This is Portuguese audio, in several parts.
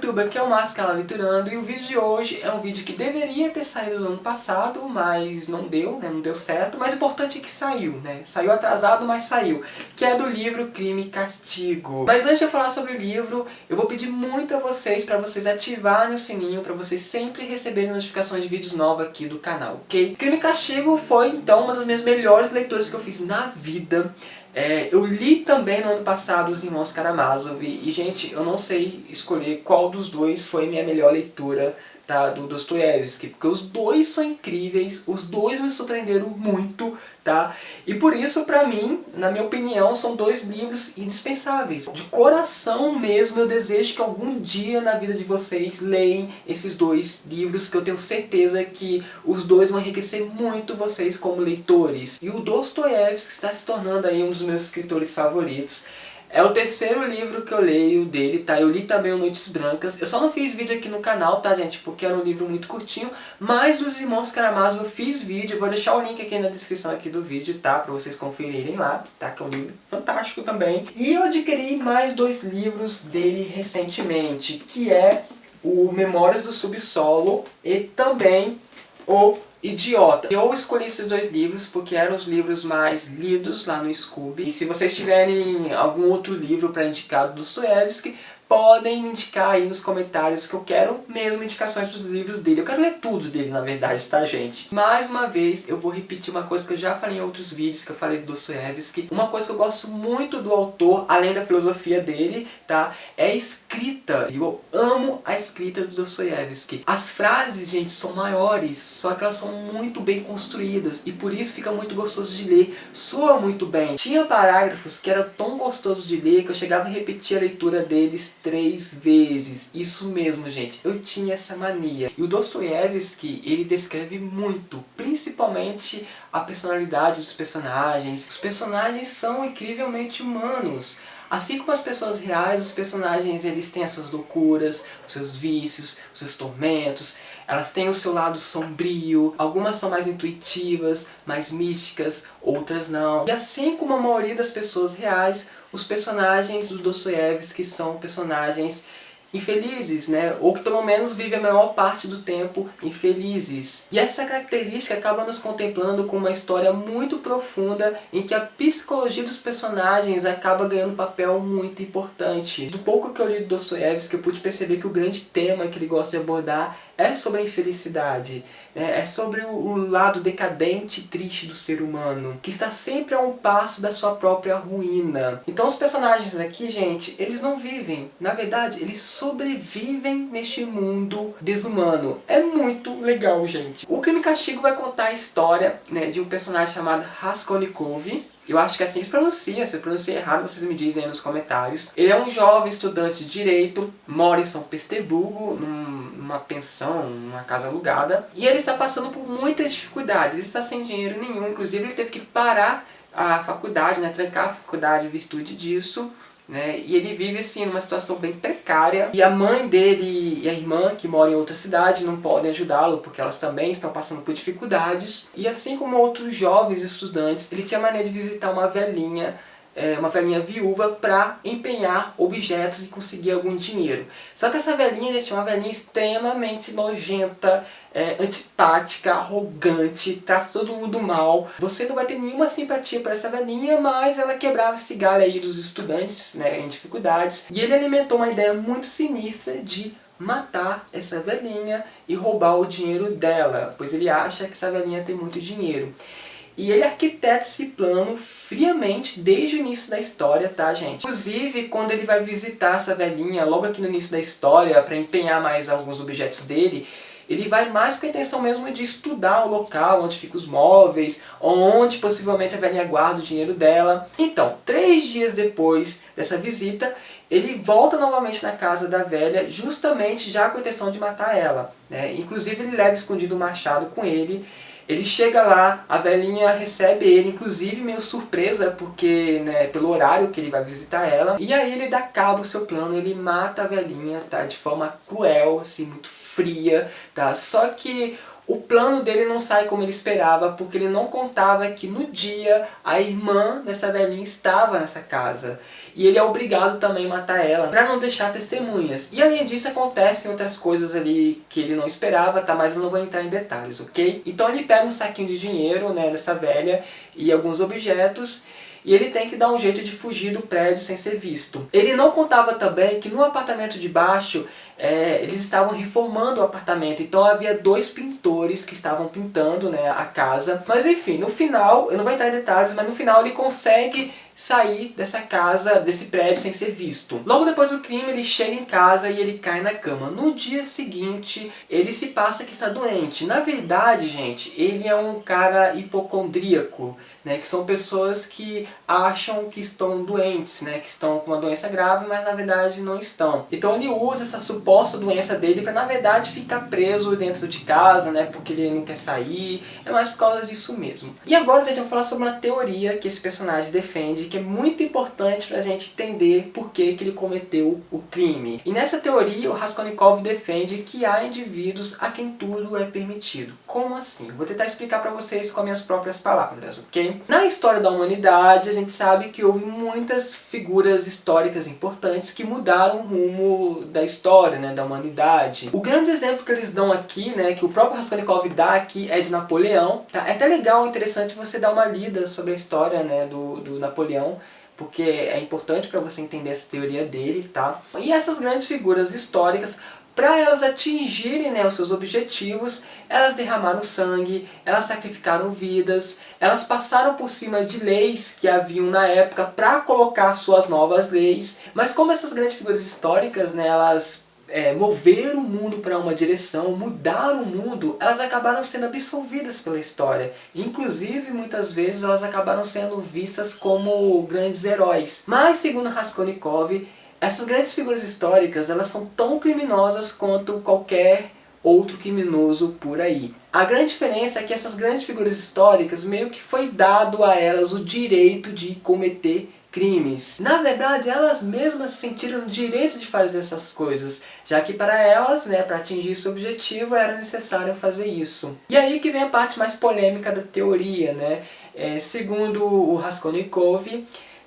YouTube, aqui é o Márcio, canal Leiturando, e o vídeo de hoje é um vídeo que deveria ter saído no ano passado, mas não deu, né? Não deu certo, mas o importante é que saiu, né? Saiu atrasado, mas saiu, que é do livro Crime e Castigo. Mas antes de eu falar sobre o livro, eu vou pedir muito a vocês para vocês ativarem o sininho, para vocês sempre receberem notificações de vídeos novos aqui do canal, ok? Crime e Castigo foi, então, uma das minhas melhores leituras que eu fiz na vida. Eu li também no ano passado Os Irmãos Karamazov e, gente, eu não sei escolher qual dos dois foi minha melhor leitura, tá, do Dostoiévski, porque os dois são incríveis, os dois me surpreenderam muito, tá? E por isso, pra mim, na minha opinião, são dois livros indispensáveis. De coração mesmo, eu desejo que algum dia na vida de vocês leiam esses dois livros, que eu tenho certeza que os dois vão enriquecer muito vocês como leitores. E o Dostoiévski está se tornando aí um dos meus escritores favoritos. É o terceiro livro que eu leio dele, tá? Eu li também o Noites Brancas. Eu só não fiz vídeo aqui no canal, tá, gente? Porque era um livro muito curtinho. Mas dos Irmãos Karamazov eu fiz vídeo. Eu vou deixar o link aqui na descrição aqui do vídeo, tá? Pra vocês conferirem lá, tá? Que é um livro fantástico também. E eu adquiri mais dois livros dele recentemente, que é o Memórias do Subsolo e também o Idiota. Eu escolhi esses dois livros porque eram os livros mais lidos lá no Scooby. E se vocês tiverem algum outro livro para indicar do Dostoiévski, podem me indicar aí nos comentários, que eu quero mesmo indicações dos livros dele. Eu quero ler tudo dele, na verdade, tá, gente? Mais uma vez, eu vou repetir uma coisa que eu já falei em outros vídeos que eu falei do Dostoiévski. Uma coisa que eu gosto muito do autor, além da filosofia dele, tá? É a escrita. Eu amo a escrita do Dostoiévski. As frases, gente, são maiores, só que elas são muito bem construídas e por isso fica muito gostoso de ler. Soa muito bem. Tinha parágrafos que era tão gostoso de ler que eu chegava a repetir a leitura deles 3 vezes. Isso mesmo, gente. Eu tinha essa mania. E o Dostoiévski, ele descreve muito, principalmente a personalidade dos personagens. Os personagens são incrivelmente humanos. Assim como as pessoas reais, os personagens eles têm as suas loucuras, os seus vícios, os seus tormentos. Elas têm o seu lado sombrio, algumas são mais intuitivas, mais místicas, outras não. E assim como a maioria das pessoas reais, os personagens do Dostoiévski são personagens infelizes, né? Ou que pelo menos vivem a maior parte do tempo infelizes. E essa característica acaba nos contemplando com uma história muito profunda em que a psicologia dos personagens acaba ganhando um papel muito importante. Do pouco que eu li do Dostoiévski, eu pude perceber que o grande tema que ele gosta de abordar é sobre a infelicidade, né? É sobre o lado decadente e triste do ser humano, que está sempre a um passo da sua própria ruína. Então os personagens aqui, gente, eles não vivem. Na verdade, eles sobrevivem neste mundo desumano. É muito legal, gente. O Crime e Castigo vai contar a história, né, de um personagem chamado Raskolnikov. Eu acho que é assim que se pronuncia. Se eu pronunciei errado, vocês me dizem aí nos comentários. Ele é um jovem estudante de Direito, mora em São Petersburgo, numa pensão, numa casa alugada. E ele está passando por muitas dificuldades. Ele está sem dinheiro nenhum. Inclusive, ele teve que parar a faculdade, né, trancar a faculdade em virtude disso. Né? E ele vive assim numa situação bem precária. E a mãe dele e a irmã, que moram em outra cidade, não podem ajudá-lo porque elas também estão passando por dificuldades. E assim como outros jovens estudantes, ele tinha a mania de visitar uma velhinha viúva para empenhar objetos e conseguir algum dinheiro. Só que essa velhinha, gente, é uma velhinha extremamente nojenta, antipática, arrogante, trata todo mundo mal. Você não vai ter nenhuma simpatia para essa velhinha, mas ela quebrava esse galho aí dos estudantes, né, em dificuldades. E ele alimentou uma ideia muito sinistra de matar essa velhinha e roubar o dinheiro dela, pois ele acha que essa velhinha tem muito dinheiro. E ele arquiteta esse plano friamente desde o início da história, tá, gente? Inclusive, quando ele vai visitar essa velhinha, logo aqui no início da história, para empenhar mais alguns objetos dele, ele vai mais com a intenção mesmo de estudar o local onde ficam os móveis, onde possivelmente a velhinha guarda o dinheiro dela. Então, 3 dias depois dessa visita, ele volta novamente na casa da velha, justamente já com a intenção de matar ela, né? Inclusive, ele leva escondido o machado com ele. Ele chega lá, a velhinha recebe ele, inclusive meio surpresa, porque, né, pelo horário que ele vai visitar ela. E aí ele dá cabo ao seu plano, ele mata a velhinha, tá, de forma cruel, assim, muito fria, tá? Só que o plano dele não sai como ele esperava, porque ele não contava que no dia a irmã dessa velhinha estava nessa casa. E ele é obrigado também a matar ela, para não deixar testemunhas. E além disso acontecem outras coisas ali que ele não esperava, tá? Mas eu não vou entrar em detalhes, ok? Então ele pega um saquinho de dinheiro, né, dessa velha e alguns objetos, e ele tem que dar um jeito de fugir do prédio sem ser visto. Ele não contava também que no apartamento de baixo eles estavam reformando o apartamento, então havia 2 pintores que estavam pintando, né, a casa. Mas enfim, no final, eu não vou entrar em detalhes, mas no final ele consegue sair dessa casa, desse prédio sem ser visto. Logo depois do crime ele chega em casa e ele cai na cama. No dia seguinte ele se passa que está doente. Na verdade, gente, ele é um cara hipocondríaco, né, que são pessoas que acham que estão doentes, né, que estão com uma doença grave, mas na verdade não estão. Então ele usa essa suposta doença dele para na verdade ficar preso dentro de casa, né, porque ele não quer sair, é mais por causa disso mesmo. E agora a gente vai falar sobre uma teoria que esse personagem defende, que é muito importante para a gente entender por que ele cometeu o crime. E nessa teoria o Raskolnikov defende que há indivíduos a quem tudo é permitido. Como assim? Vou tentar explicar para vocês com as minhas próprias palavras, ok? Na história da humanidade a gente sabe que houve muitas figuras históricas importantes que mudaram o rumo da história, né, da humanidade. O grande exemplo que eles dão aqui, né, que o próprio Raskolnikov dá aqui, é de Napoleão. Tá? É até legal, interessante você dar uma lida sobre a história, né, do Napoleão, porque é importante para você entender essa teoria dele, tá? E essas grandes figuras históricas, para elas atingirem, né, os seus objetivos, elas derramaram sangue, elas sacrificaram vidas, elas passaram por cima de leis que haviam na época para colocar suas novas leis. Mas como essas grandes figuras históricas, né, elas moveram o mundo para uma direção, mudaram o mundo, elas acabaram sendo absolvidas pela história. Inclusive, muitas vezes, elas acabaram sendo vistas como grandes heróis. Mas, segundo Raskolnikov, essas grandes figuras históricas, elas são tão criminosas quanto qualquer outro criminoso por aí. A grande diferença é que essas grandes figuras históricas, meio que foi dado a elas o direito de cometer crimes. Na verdade, elas mesmas sentiram o direito de fazer essas coisas, já que para elas, né, para atingir esse objetivo, era necessário fazer isso. E aí que vem a parte mais polêmica da teoria, né? Segundo o Raskolnikov,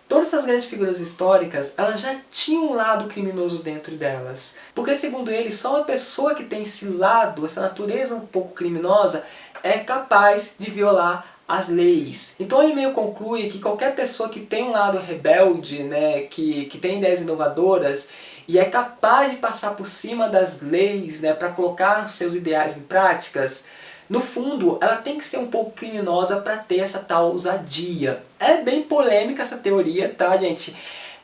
todas essas grandes figuras históricas, elas já tinham um lado criminoso dentro delas. Porque, segundo ele, só uma pessoa que tem esse lado, essa natureza um pouco criminosa, é capaz de violar as leis. Então ele meio conclui que qualquer pessoa que tem um lado rebelde, né, que tem ideias inovadoras e é capaz de passar por cima das leis, né, para colocar seus ideais em práticas, no fundo ela tem que ser um pouco criminosa para ter essa tal ousadia. É bem polêmica essa teoria, tá, gente?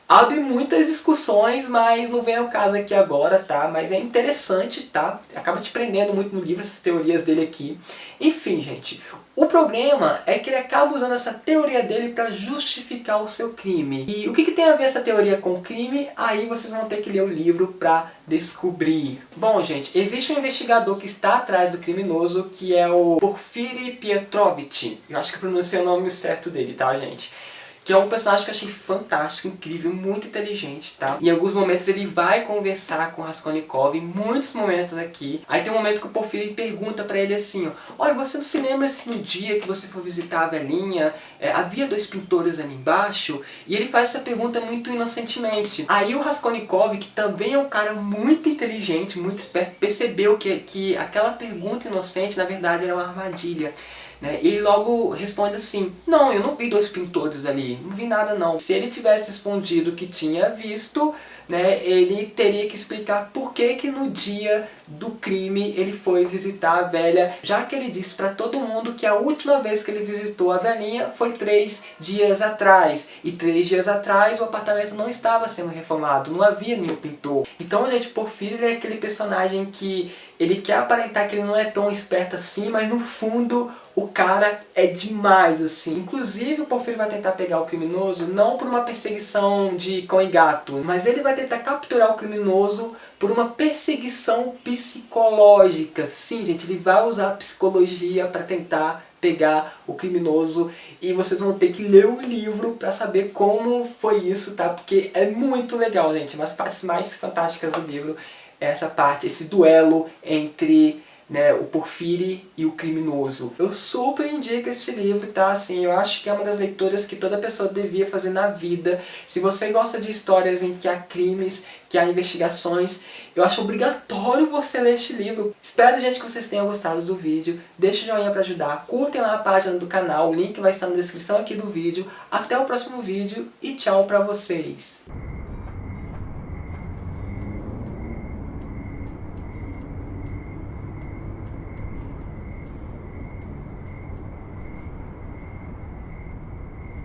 Abre muitas discussões, mas não vem ao caso aqui agora, tá? Mas é interessante, tá? Acaba te prendendo muito no livro essas teorias dele aqui. Enfim, gente, o problema é que ele acaba usando essa teoria dele para justificar o seu crime. E o que tem a ver essa teoria com o crime? Aí vocês vão ter que ler o livro para descobrir. Bom, gente, existe um investigador que está atrás do criminoso, que é o Porfiri Petrovich. Eu acho que pronunciei o nome certo dele, tá, gente? Que é um personagem que eu achei fantástico, incrível, muito inteligente, tá? Em alguns momentos ele vai conversar com Raskolnikov, em muitos momentos aqui. Aí tem um momento que o Porfiri pergunta pra ele assim, ó, olha, você não se lembra se no dia que você for visitar a velhinha, havia 2 pintores ali embaixo? E ele faz essa pergunta muito inocentemente. Aí o Raskolnikov, que também é um cara muito inteligente, muito esperto, percebeu que aquela pergunta inocente, na verdade, era uma armadilha. Né? E ele logo responde assim, não, eu não vi 2 pintores ali, não vi nada não. Se ele tivesse respondido que tinha visto, né, ele teria que explicar por que no dia do crime ele foi visitar a velha, já que ele disse para todo mundo que a última vez que ele visitou a velhinha foi 3 dias atrás. E 3 dias atrás o apartamento não estava sendo reformado, não havia nenhum pintor. Então, gente, Porfírio é aquele personagem que ele quer aparentar que ele não é tão esperto assim, mas no fundo o cara é demais, assim. Inclusive o Porfírio vai tentar pegar o criminoso não por uma perseguição de cão e gato, mas ele vai tentar capturar o criminoso por uma perseguição psicológica. Sim, gente, ele vai usar a psicologia para tentar pegar o criminoso e vocês vão ter que ler o livro para saber como foi isso, tá? Porque é muito legal, gente. Uma das partes mais fantásticas do livro é essa parte, esse duelo entre né, o Porfírio e o Criminoso. Eu super indico este livro, tá? Assim, eu acho que é uma das leituras que toda pessoa devia fazer na vida. Se você gosta de histórias em que há crimes, que há investigações, eu acho obrigatório você ler este livro. Espero, gente, que vocês tenham gostado do vídeo. Deixe o joinha para ajudar, curtem lá a página do canal, o link vai estar na descrição aqui do vídeo. Até o próximo vídeo e tchau pra vocês!